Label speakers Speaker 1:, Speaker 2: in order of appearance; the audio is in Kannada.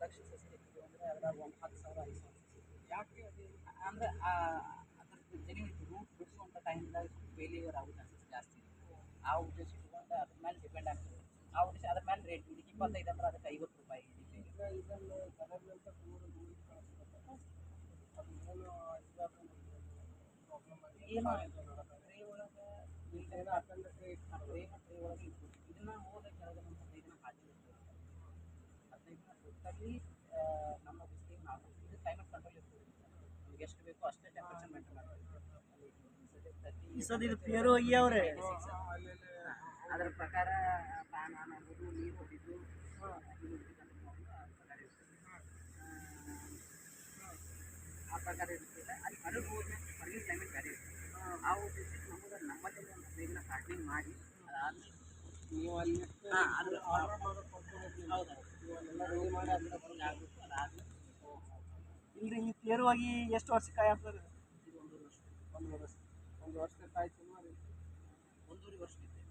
Speaker 1: ಪ್ರೊಡಕ್ಷನ್ ಎಷ್ಟಿತ್ತು ಅಂದರೆ ಅದ್ರಾಗ ಒಂದು 10,000 5,000
Speaker 2: ಯಾಕೆ ಅದು
Speaker 1: ಅಂದರೆ ಅದ್ರದ್ದು ಜೆನ್ಯೂನ್ ರೂಟ್ ಬಿಡಿಸುವಂಥ ಟೈಮ್ದಾಗ ಫೇಲ್ಯೂರ್ ಆಗೋ ಚಾನ್ಸಸ್ ಜಾಸ್ತಿ ಇದೆ. ಆ ಉದ್ದೇಶ ಇಟ್ಕೊಂಡು ಅದ್ರ ಮೇಲೆ ಡಿಪೆಂಡ್ ಆಗ್ತದೆ. ಆ ಉದ್ದೇಶ ಅದ್ರ ಮೇಲೆ ರೇಟ್ ಇದಕ್ಕೆ 25 ಅಂದ್ರೆ ಅದಕ್ಕೆ 50 ರೂಪಾಯಿ
Speaker 2: ಈಗ ಇದನ್ನು ಕಲರ್ನಂತ ದೂರ ದೂರ ಕಳಿಸ್ಬೇಕು ಅದು ಏನು ಪ್ರಾಬ್ಲಮ್ ಆಗಿದೆ
Speaker 1: ಏನೋ
Speaker 2: ಟ್ರೇ ಒಳಗೆ ಏನೋ ಹಾಕಂದ್ರೆ ಟ್ರೇ
Speaker 1: ಟ್ರೇ ಒಳಗೆ ಇಟ್ಬಿಟ್ಟು ಇದನ್ನು ಹೋದ ಕೆಳಗೆ ಒಂದು 15 ದಿನ ಹಾಕಿರ್ತೇವೆ. 15 ದಿನ ಟೋಟಲಿ ನಮ್ಮ ಬಿಸಿಲಿಗೆ ನಾವು ಇದು ಕ್ಲೈಮೇಟ್ ಕಂಟ್ರೋಲ್ ಇರ್ತದೆ. ನಮ್ಗೆ ಎಷ್ಟು ಬೇಕೋ ಅಷ್ಟೇ ಟೆಂಪ್ರೇಚರ್ ಮೇಂಟೈನ್
Speaker 3: ಈ ಸದ ಇದು ಪೇರು ಆಗ್ಯಾವ್ರೆ.
Speaker 1: ಅದರ ಪ್ರಕಾರ ಫ್ಯಾನ್ ಆನ್ ಆಗೋದು, ನೀರು ಹೊಡಿದು ಆ ಪ್ರಕಾರ ಇರ್ತದೆ. ಅಲ್ಲಿ ಹೊರಗೆ ಹೋದ್ಮೇಲೆ ಹೊರಗಿನ ಕ್ಲೈಮೇಟ್ ಬೇರೆ ಇರ್ತದೆ. ಆ ಉದ್ದೇಶಕ್ಕೆ ನಮಗೆ ನಮ್ಮಲ್ಲಿ ಒಂದು 15 ದಿನ ಪ್ಯಾಕಿಂಗ್ ಮಾಡಿ ಅದಾದ್ಮೇಲೆ
Speaker 2: ನೀವು ಅಲ್ಲಿ
Speaker 1: ಅದ್ರ
Speaker 2: ಆರ್ಡರ್ ಮಾಡೋದು ಕೊಡ್ತೀವಿ.
Speaker 1: ಹೌದು
Speaker 2: ಇವೆಲ್ಲ ರೆಡಿ ಮಾಡಿ ಅದನ್ನ
Speaker 1: ಬರೋಂಗೆ ಆಗಬೇಕು. ಅದಾದ್ಮೇಲೆ
Speaker 3: ಇಲ್ರಿ ಈ ಪೇರುವಾಗಿ ಎಷ್ಟು ವರ್ಷ ಕಾಯಿ ಆಗ್ತದೆ?
Speaker 1: ಇದು 1.5 ವರ್ಷ.
Speaker 2: ಒಂದು ವರ್ಷ ಒಂದು ವರ್ಷದ ಕಾಯಿ ಸುಮಾರು
Speaker 1: 1.5 ವರ್ಷ ಇದೆ.